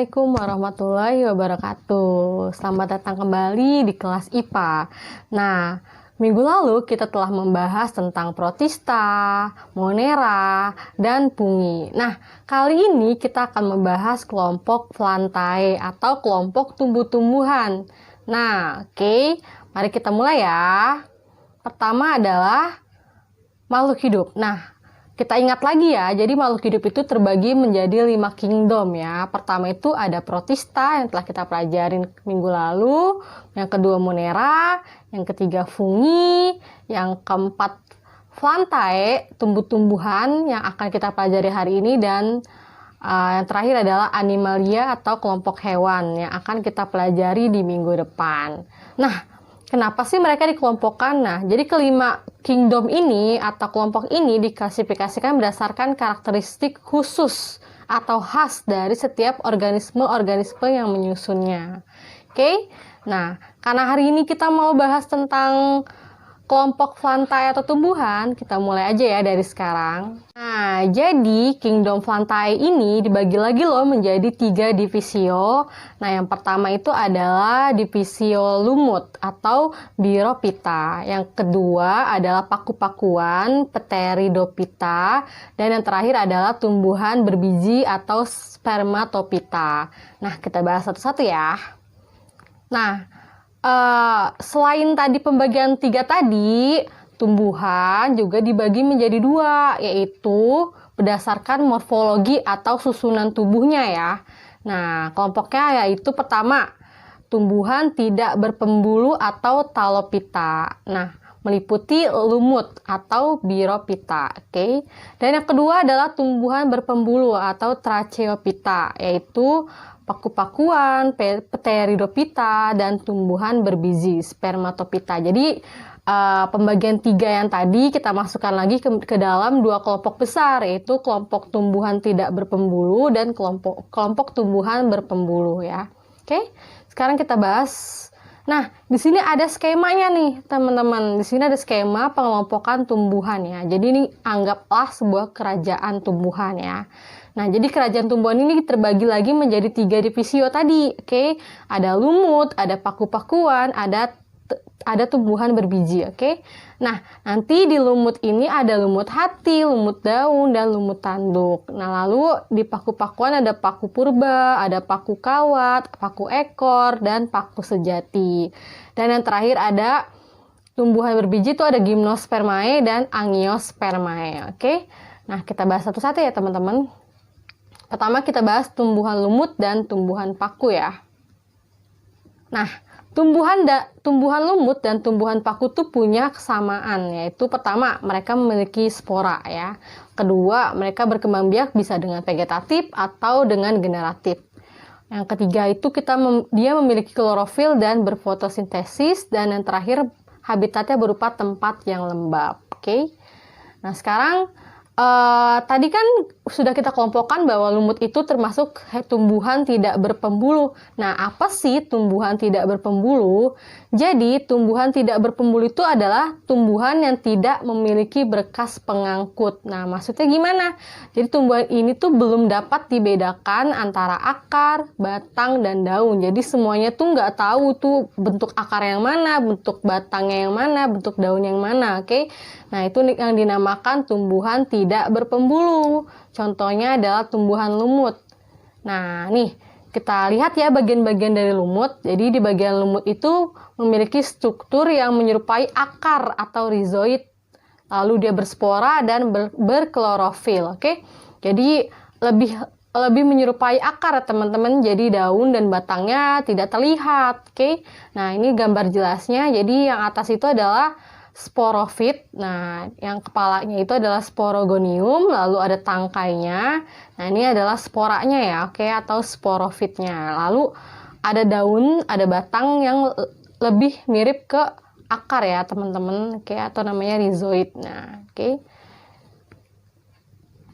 Assalamualaikum warahmatullahi wabarakatuh. Selamat datang kembali di kelas IPA. Nah, minggu lalu kita telah membahas tentang protista, monera, dan pungi. Nah, kali ini kita akan membahas kelompok Plantae atau kelompok tumbuh-tumbuhan. Nah, oke, mari kita mulai ya. Pertama adalah makhluk hidup. Nah, kita ingat lagi ya, jadi makhluk hidup itu terbagi menjadi 5 kingdom ya. Pertama itu ada protista yang telah kita pelajarin minggu lalu. Yang kedua monera, yang ketiga fungi, yang keempat plantae, tumbuh-tumbuhan yang akan kita pelajari hari ini. Dan yang terakhir adalah animalia atau kelompok hewan yang akan kita pelajari di minggu depan. Nah, kenapa sih mereka dikelompokkan? Nah, jadi kelima kingdom ini atau kelompok ini diklasifikasikan berdasarkan karakteristik khusus atau khas dari setiap organisme-organisme yang menyusunnya. Oke? Nah, karena hari ini kita mau bahas tentang kelompok Plantae atau tumbuhan, kita mulai aja ya dari sekarang. Nah, jadi kingdom Plantae ini dibagi lagi loh menjadi 3 divisio. Nah, yang pertama itu adalah divisio lumut atau Birophyta. Yang kedua adalah paku-pakuan, Pteridophyta. Dan yang terakhir adalah tumbuhan berbiji atau Spermatophyta. Nah, kita bahas satu-satu ya. Nah, selain tadi pembagian 3 tadi, tumbuhan juga dibagi menjadi 2, yaitu berdasarkan morfologi atau susunan tubuhnya ya. Nah, kelompoknya yaitu pertama, tumbuhan tidak berpembuluh atau Talophyta. Nah, meliputi lumut atau Birophyta, oke. Dan yang kedua adalah tumbuhan berpembuluh atau Tracheophyta, yaitu paku-pakuan, Pteridophyta, dan tumbuhan berbiji, Spermatophyta. Jadi pembagian 3 yang tadi kita masukkan lagi ke dalam 2 kelompok besar, yaitu kelompok tumbuhan tidak berpembuluh dan kelompok tumbuhan berpembuluh ya. Oke, sekarang kita bahas. Nah, di sini ada skemanya nih, teman-teman. Di sini ada skema pengelompokan tumbuhan ya. Jadi ini anggaplah sebuah kerajaan tumbuhan ya. Nah, jadi kerajaan tumbuhan ini terbagi lagi menjadi 3 divisio tadi. Oke, ada lumut, ada paku-pakuan, ada tumbuhan berbiji, oke. Nah, nanti di lumut ini ada lumut hati, lumut daun, dan lumut tanduk. Nah, lalu di paku-pakuan ada paku purba, ada paku kawat, paku ekor, dan paku sejati. Dan yang terakhir ada tumbuhan berbiji itu ada Gymnospermae dan Angiospermae, oke. Nah, kita bahas satu-satu ya, teman-teman. Pertama kita bahas tumbuhan lumut dan tumbuhan paku ya. Nah, tumbuhan lumut dan tumbuhan paku tuh punya kesamaan, yaitu pertama mereka memiliki spora ya. Kedua, mereka berkembang biak bisa dengan vegetatif atau dengan generatif. Yang ketiga itu dia memiliki klorofil dan berfotosintesis. Dan yang terakhir habitatnya berupa tempat yang lembab. Oke. Nah, sekarang tadi kan sudah kita kelompokkan bahwa lumut itu termasuk tumbuhan tidak berpembuluh. Nah, apa sih tumbuhan tidak berpembuluh? Jadi, tumbuhan tidak berpembuluh itu adalah tumbuhan yang tidak memiliki berkas pengangkut. Nah, maksudnya gimana? Jadi, tumbuhan ini tuh belum dapat dibedakan antara akar, batang, dan daun. Jadi, semuanya tuh nggak tahu tuh bentuk akar yang mana, bentuk batangnya yang mana, bentuk daun yang mana, oke? Nah, itu yang dinamakan tumbuhan tidak berpembuluh. Contohnya adalah tumbuhan lumut. Nah, nih, kita lihat ya bagian-bagian dari lumut. Jadi, di bagian lumut itu memiliki struktur yang menyerupai akar atau rizoid. Lalu dia berspora dan berklorofil, oke? Jadi, lebih menyerupai akar, teman-teman. Jadi, daun dan batangnya tidak terlihat, oke? Nah, ini gambar jelasnya. Jadi, yang atas itu adalah sporofit. Nah, yang kepalanya itu adalah sporogonium, lalu ada tangkainya. Nah, ini adalah sporanya ya, oke, atau sporofitnya. Lalu ada daun, ada batang yang lebih mirip ke akar ya, teman-teman, oke, atau namanya rizoid. Nah, oke.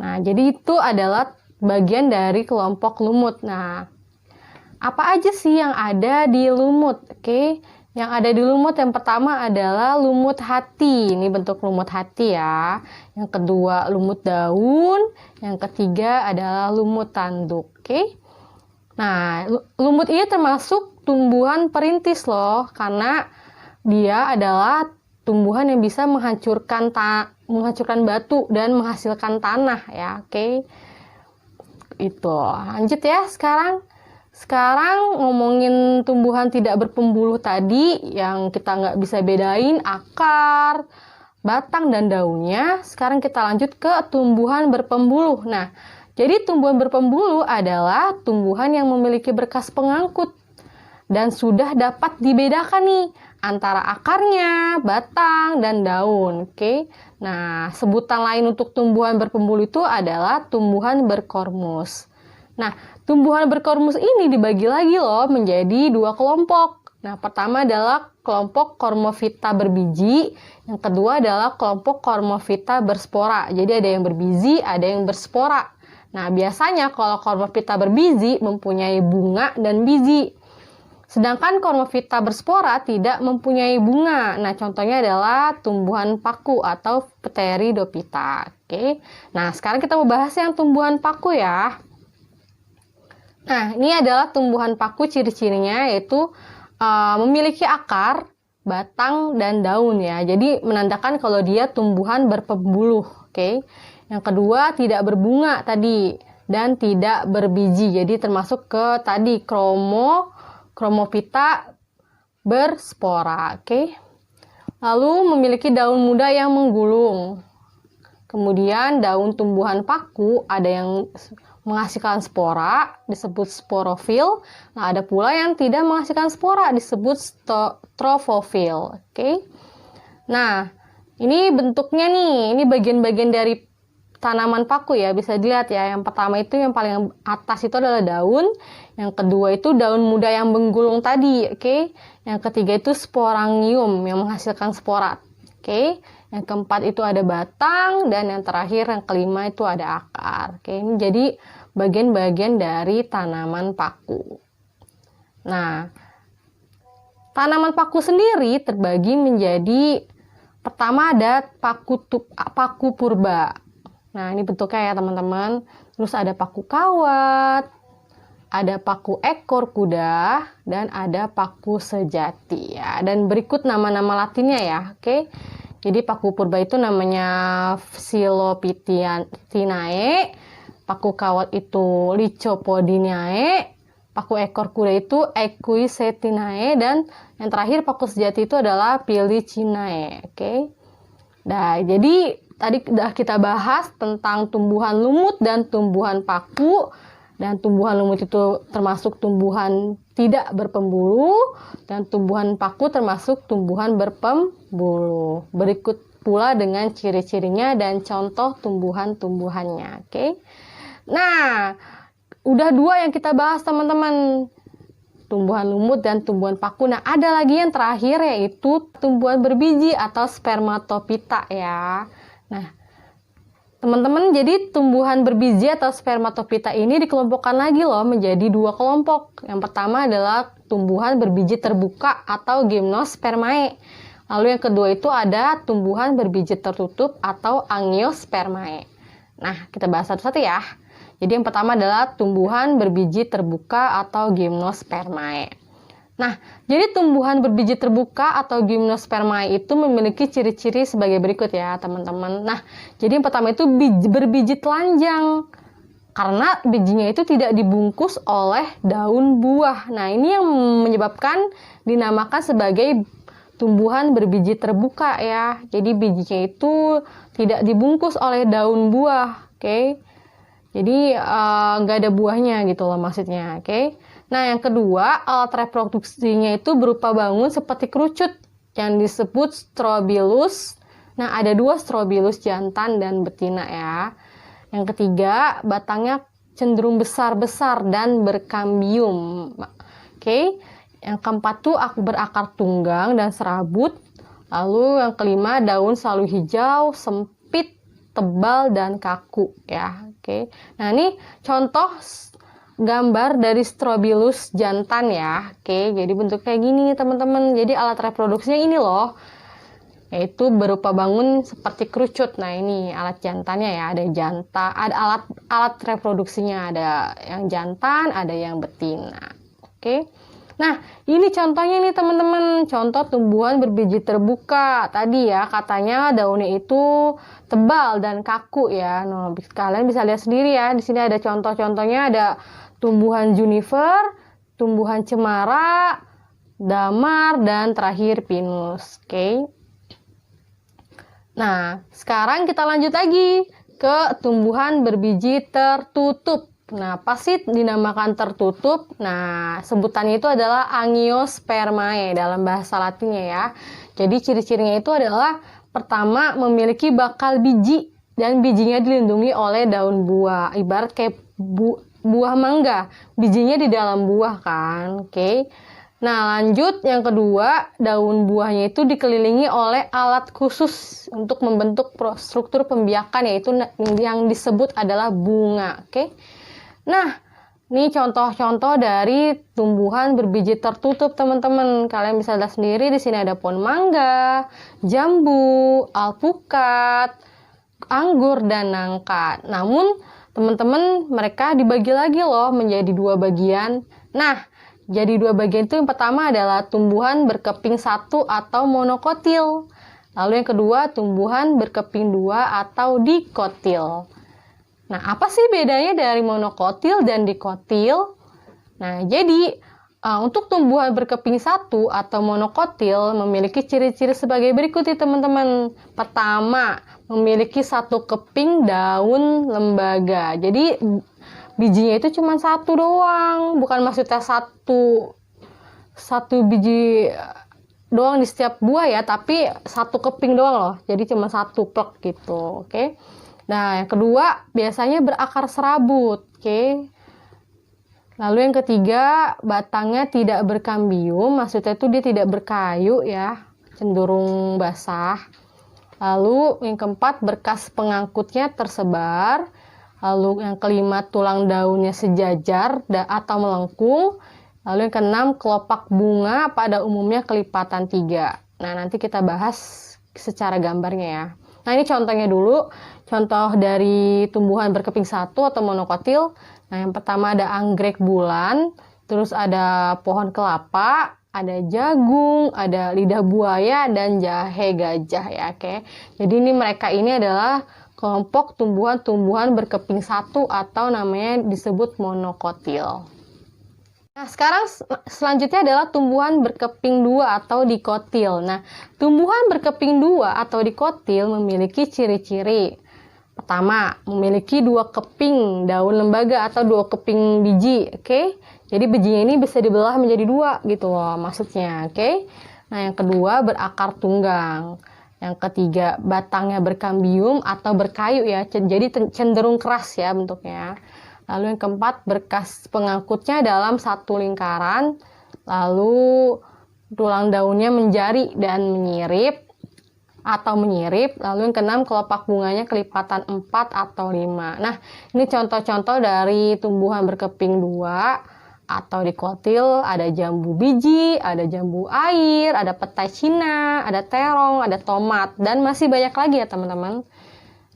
Nah, jadi itu adalah bagian dari kelompok lumut. Nah, apa aja sih yang ada di lumut? Oke. Yang ada di lumut yang pertama adalah lumut hati. Ini bentuk lumut hati ya. Yang kedua lumut daun. Yang ketiga adalah lumut tanduk. Oke. Nah, lumut ini termasuk tumbuhan perintis loh, karena dia adalah tumbuhan yang bisa menghancurkan batu dan menghasilkan tanah ya. Oke. Itu. Lanjut ya sekarang. Sekarang ngomongin tumbuhan tidak berpembuluh tadi yang kita nggak bisa bedain akar, batang, dan daunnya. Sekarang kita lanjut ke tumbuhan berpembuluh. Nah, jadi tumbuhan berpembuluh adalah tumbuhan yang memiliki berkas pengangkut dan sudah dapat dibedakan nih antara akarnya, batang, dan daun. Oke. Nah, sebutan lain untuk tumbuhan berpembuluh itu adalah tumbuhan berkormus. Nah, tumbuhan berkormus ini dibagi lagi loh menjadi dua kelompok. Nah, pertama adalah kelompok Cormophyta berbiji, yang kedua adalah kelompok Cormophyta berspora. Jadi ada yang berbiji, ada yang berspora. Nah, biasanya kalau Cormophyta berbiji mempunyai bunga dan biji. Sedangkan Cormophyta berspora tidak mempunyai bunga. Nah, contohnya adalah tumbuhan paku atau Pteridophyta. Oke. Nah, sekarang kita mau bahas yang tumbuhan paku ya. Nah, ini adalah tumbuhan paku, ciri-cirinya yaitu memiliki akar, batang, dan daun ya. Jadi menandakan kalau dia tumbuhan berpembuluh. Oke. Yang kedua, tidak berbunga tadi dan tidak berbiji. Jadi termasuk ke tadi Cormophyta berspora. Oke. Lalu memiliki daun muda yang menggulung. Kemudian daun tumbuhan paku ada yang menghasilkan spora, disebut sporofil. Nah, ada pula yang tidak menghasilkan spora, disebut trophofil. Oke. Nah, ini bentuknya nih, ini bagian-bagian dari tanaman paku ya, bisa dilihat ya. Yang pertama itu yang paling atas itu adalah daun, yang kedua itu daun muda yang menggulung tadi, oke. Yang ketiga itu sporangium yang menghasilkan spora. Oke. Yang keempat itu ada batang, dan yang terakhir yang kelima itu ada akar. Oke, ini jadi bagian-bagian dari tanaman paku. Nah, tanaman paku sendiri terbagi menjadi, pertama ada paku purba. Nah, ini bentuknya ya teman-teman. Terus ada paku kawat, ada paku ekor kuda, dan ada paku sejati ya. Dan berikut nama-nama latinnya ya, oke. Jadi paku purba itu namanya Psilopythinae, paku kawat itu Lycopodiinae, paku ekor kuda itu Equisetinae, dan yang terakhir paku sejati itu adalah Filicinae. Oke. Nah, jadi tadi sudah kita bahas tentang tumbuhan lumut dan tumbuhan paku. Dan tumbuhan lumut itu termasuk tumbuhan tidak berpembuluh, dan tumbuhan paku termasuk tumbuhan berpembuluh. Berikut pula dengan ciri-cirinya dan contoh tumbuhan-tumbuhannya. Oke. Nah, udah dua yang kita bahas teman-teman, tumbuhan lumut dan tumbuhan paku. Nah, ada lagi yang terakhir yaitu tumbuhan berbiji atau spermatophyta ya. Nah, teman-teman, jadi tumbuhan berbiji atau spermatophyta ini dikelompokkan lagi loh menjadi dua kelompok. Yang pertama adalah tumbuhan berbiji terbuka atau gymnospermae. Lalu yang kedua itu ada tumbuhan berbiji tertutup atau angiospermae. Nah, kita bahas satu-satu ya. Jadi yang pertama adalah tumbuhan berbiji terbuka atau gymnospermae. Nah, jadi tumbuhan berbiji terbuka atau gymnospermae itu memiliki ciri-ciri sebagai berikut ya, teman-teman. Nah, jadi yang pertama itu berbiji telanjang. Karena bijinya itu tidak dibungkus oleh daun buah. Nah, ini yang menyebabkan dinamakan sebagai tumbuhan berbiji terbuka ya. Jadi bijinya itu tidak dibungkus oleh daun buah, oke. Jadi nggak ada buahnya gitu loh maksudnya, oke. Nah, yang kedua, alat reproduksinya itu berupa bangun seperti kerucut yang disebut strobilus. Nah, ada dua strobilus, jantan dan betina ya. Yang ketiga, batangnya cenderung besar-besar dan berkambium. Oke. Yang keempat tuh berakar tunggang dan serabut. Lalu yang kelima, daun selalu hijau, sempit, tebal, dan kaku ya. Oke. Nah, ini contoh gambar dari strobilus jantan ya. Oke, jadi bentuk kayak gini teman-teman. Jadi alat reproduksinya ini loh. yaitu berupa bangun seperti kerucut. Nah, ini alat jantannya ya, ada alat reproduksinya, ada yang jantan, ada yang betina. Oke. Nah, ini contohnya nih teman-teman, contoh tumbuhan berbiji terbuka. Tadi ya katanya daunnya itu tebal dan kaku ya. Nah, kalian bisa lihat sendiri ya. Di sini ada contoh-contohnya, ada tumbuhan juniper, tumbuhan cemara, damar, dan terakhir pinus. Oke. Nah, sekarang kita lanjut lagi ke tumbuhan berbiji tertutup. Nah, apa sih dinamakan tertutup? Nah, sebutannya itu adalah Angiospermae dalam bahasa Latinnya ya. Jadi ciri-cirinya itu adalah pertama memiliki bakal biji dan bijinya dilindungi oleh daun buah. Ibarat kayak buah mangga, bijinya di dalam buah kan. Oke. Nah, lanjut yang kedua, daun buahnya itu dikelilingi oleh alat khusus untuk membentuk struktur pembiakan, yaitu yang disebut adalah bunga. Oke. Nah, ini contoh-contoh dari tumbuhan berbiji tertutup, teman-teman. Kalian bisa lihat sendiri di sini ada pohon mangga, jambu, alpukat, anggur, dan nangka. Namun, teman-teman, mereka dibagi lagi loh menjadi dua bagian. Nah, jadi dua bagian itu yang pertama adalah tumbuhan berkeping satu atau monokotil. Lalu yang kedua, tumbuhan berkeping dua atau dikotil. Nah, apa sih bedanya dari monokotil dan dikotil? Nah, jadi untuk tumbuhan berkeping satu atau monokotil memiliki ciri-ciri sebagai berikut nih teman-teman. Pertama, memiliki satu keping daun lembaga. Jadi bijinya itu cuma satu doang, bukan maksudnya satu biji doang di setiap buah ya, tapi satu keping doang loh. Jadi cuma satu plek gitu, oke? Nah, yang kedua biasanya berakar serabut, oke? Lalu yang ketiga, batangnya tidak berkambium, maksudnya itu dia tidak berkayu ya, cenderung basah. Lalu yang keempat, berkas pengangkutnya tersebar. Lalu yang kelima, tulang daunnya sejajar atau melengkung. Lalu yang keenam, kelopak bunga pada umumnya kelipatan 3. Nah, nanti kita bahas secara gambarnya ya. Nah, ini contohnya dulu. Contoh dari tumbuhan berkeping satu atau monokotil. Nah, yang pertama ada anggrek bulan, terus ada pohon kelapa, ada jagung, ada lidah buaya, dan jahe gajah ya, oke. Jadi mereka ini adalah kelompok tumbuhan-tumbuhan berkeping satu atau namanya disebut monokotil. Nah, sekarang selanjutnya adalah tumbuhan berkeping dua atau dikotil. Nah, tumbuhan berkeping dua atau dikotil memiliki ciri-ciri. Pertama, memiliki dua keping daun lembaga atau dua keping biji, oke? Jadi bijinya ini bisa dibelah menjadi dua gitu loh maksudnya, oke? Nah, yang kedua berakar tunggang. Yang ketiga, batangnya berkambium atau berkayu ya, jadi cenderung keras ya bentuknya. Lalu yang keempat, berkas pengangkutnya dalam satu lingkaran. Lalu tulang daunnya menjari dan menyirip. Lalu yang keenam, kelopak bunganya kelipatan 4 atau 5. Nah, ini contoh-contoh dari tumbuhan berkeping dua atau dikotil. Ada jambu biji, ada jambu air, ada petai Cina, ada terong, ada tomat, dan masih banyak lagi ya teman-teman.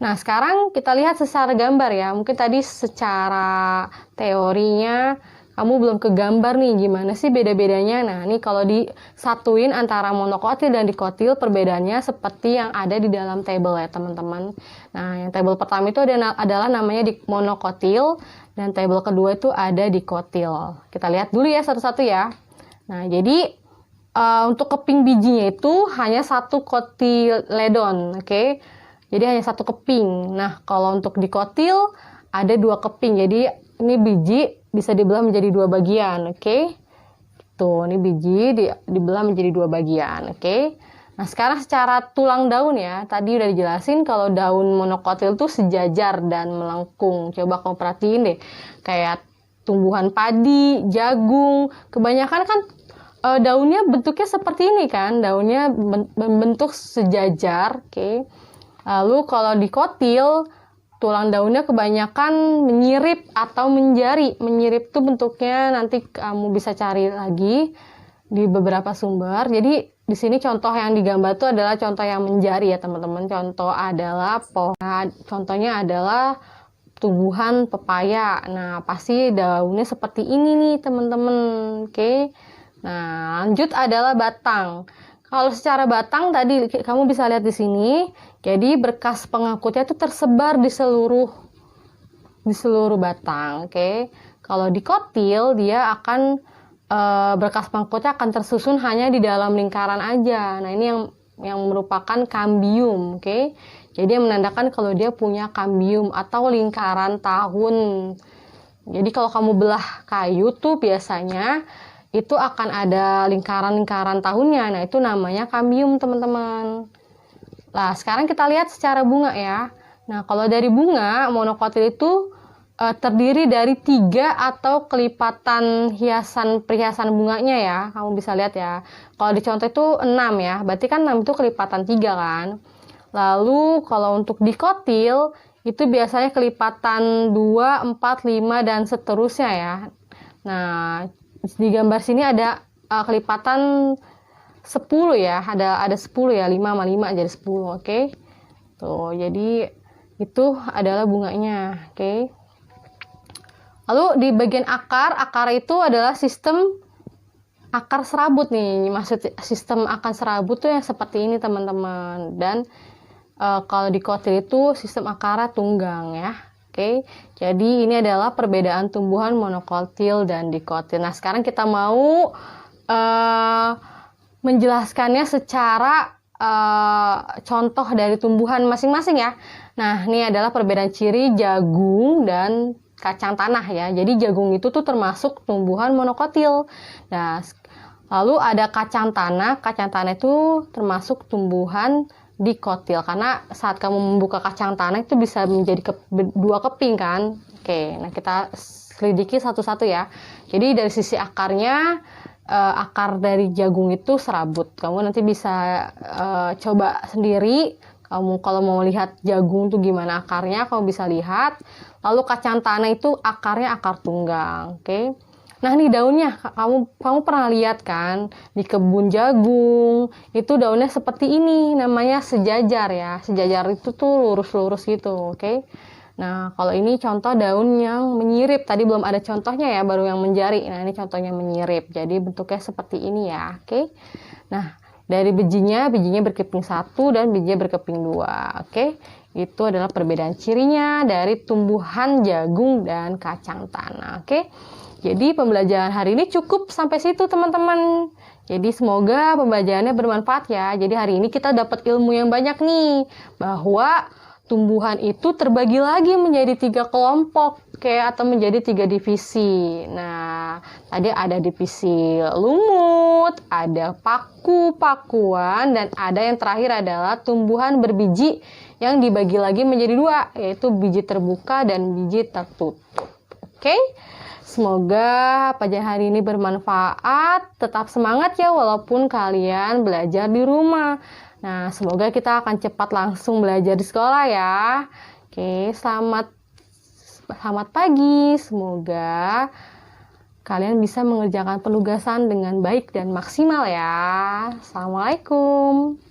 Nah, sekarang kita lihat secara gambar ya. Mungkin tadi secara teorinya kamu belum kegambar nih gimana sih beda-bedanya. Nah, ini kalau disatuin antara monokotil dan dikotil, perbedaannya seperti yang ada di dalam tabel ya teman-teman. Nah, yang tabel pertama itu adalah namanya di monokotil, dan tabel kedua itu ada dikotil. Kita lihat dulu ya satu-satu ya. Nah, jadi untuk keping bijinya itu hanya satu kotiledon, oke? Jadi hanya satu keping. Nah, kalau untuk dikotil ada dua keping. Jadi ini biji bisa dibelah menjadi dua bagian, oke? Tuh, ini biji dibelah menjadi dua bagian, oke? Nah, sekarang secara tulang daun ya. Tadi udah dijelasin kalau daun monokotil tuh sejajar dan melengkung. Coba kamu perhatiin deh. Kayak tumbuhan padi, jagung, kebanyakan kan daunnya bentuknya seperti ini kan. Daunnya bentuk sejajar, oke? Lalu kalau dikotil, tulang daunnya kebanyakan menyirip atau menjari. Menyirip itu bentuknya nanti kamu bisa cari lagi di beberapa sumber. Jadi di sini contoh yang digambar itu adalah contoh yang menjari ya teman-teman. Contoh adalah contohnya adalah tumbuhan pepaya. Nah, pasti daunnya seperti ini nih teman-teman. Oke. Nah, lanjut adalah batang. Kalau secara batang tadi kamu bisa lihat di sini. Jadi berkas pengangkutnya itu tersebar di seluruh batang. Oke. Kalau dikotil dia akan berkas pengangkutnya akan tersusun hanya di dalam lingkaran aja. Nah, ini yang merupakan kambium, oke? Jadi yang menandakan kalau dia punya kambium atau lingkaran tahun. Jadi kalau kamu belah kayu tuh biasanya itu akan ada lingkaran-lingkaran tahunnya. Nah, itu namanya kambium, teman-teman. Nah, sekarang kita lihat secara bunga ya. Nah, kalau dari bunga monokotil itu terdiri dari 3 atau kelipatan perhiasan bunganya ya. Kamu bisa lihat ya. Kalau di contoh itu 6 ya. Berarti kan 6 itu kelipatan 3 kan. Lalu kalau untuk dikotil itu biasanya kelipatan 2, 4, 5 dan seterusnya ya. Nah, di gambar sini ada kelipatan 10 ya. Ada 10 ya. 5 sama 5 jadi 10, oke. Tuh, jadi itu adalah bunganya, oke. Lalu di bagian akar itu adalah sistem akar serabut nih. Maksud sistem akar serabut tuh yang seperti ini teman-teman. Dan kalau dikotil itu sistem akarnya tunggang ya. Oke. Jadi ini adalah perbedaan tumbuhan monokotil dan dikotil. Nah, sekarang kita mau menjelaskannya secara contoh dari tumbuhan masing-masing ya. Nah, ini adalah perbedaan ciri jagung dan kacang tanah ya. Jadi jagung itu tuh termasuk tumbuhan monokotil. Nah, lalu ada kacang tanah. Kacang tanah itu termasuk tumbuhan dikotil karena saat kamu membuka kacang tanah itu bisa menjadi 2 keping kan. Oke, nah kita selidiki satu-satu ya. Jadi dari sisi akarnya, akar dari jagung itu serabut. Kamu nanti bisa coba sendiri. Kamu kalau mau lihat jagung tuh gimana akarnya, kamu bisa lihat. Lalu kacang tanah itu akarnya akar tunggang, oke? Nah, nih daunnya, kamu pernah lihat kan di kebun jagung itu daunnya seperti ini, namanya sejajar ya. Sejajar itu tuh lurus-lurus gitu, oke? Nah, kalau ini contoh daun yang menyirip. Tadi belum ada contohnya ya, baru yang menjari. Nah, ini contohnya menyirip. Jadi bentuknya seperti ini ya, oke? Nah, dari bijinya berkeping 1 dan bijinya berkeping 2, oke? Itu adalah perbedaan cirinya dari tumbuhan jagung dan kacang tanah, oke? Jadi pembelajaran hari ini cukup sampai situ teman-teman. Jadi semoga pembelajarannya bermanfaat ya. Jadi hari ini kita dapat ilmu yang banyak nih, bahwa tumbuhan itu terbagi lagi menjadi 3 kelompok, atau menjadi 3 divisi. Nah, tadi ada divisi lumut, ada paku-pakuan, dan ada yang terakhir adalah tumbuhan berbiji yang dibagi lagi menjadi 2, yaitu biji terbuka dan biji tertutup. Oke? Semoga pelajaran hari ini bermanfaat. Tetap semangat ya walaupun kalian belajar di rumah. Nah, semoga kita akan cepat langsung belajar di sekolah ya. Oke, selamat pagi. Semoga kalian bisa mengerjakan penugasan dengan baik dan maksimal ya. Assalamualaikum.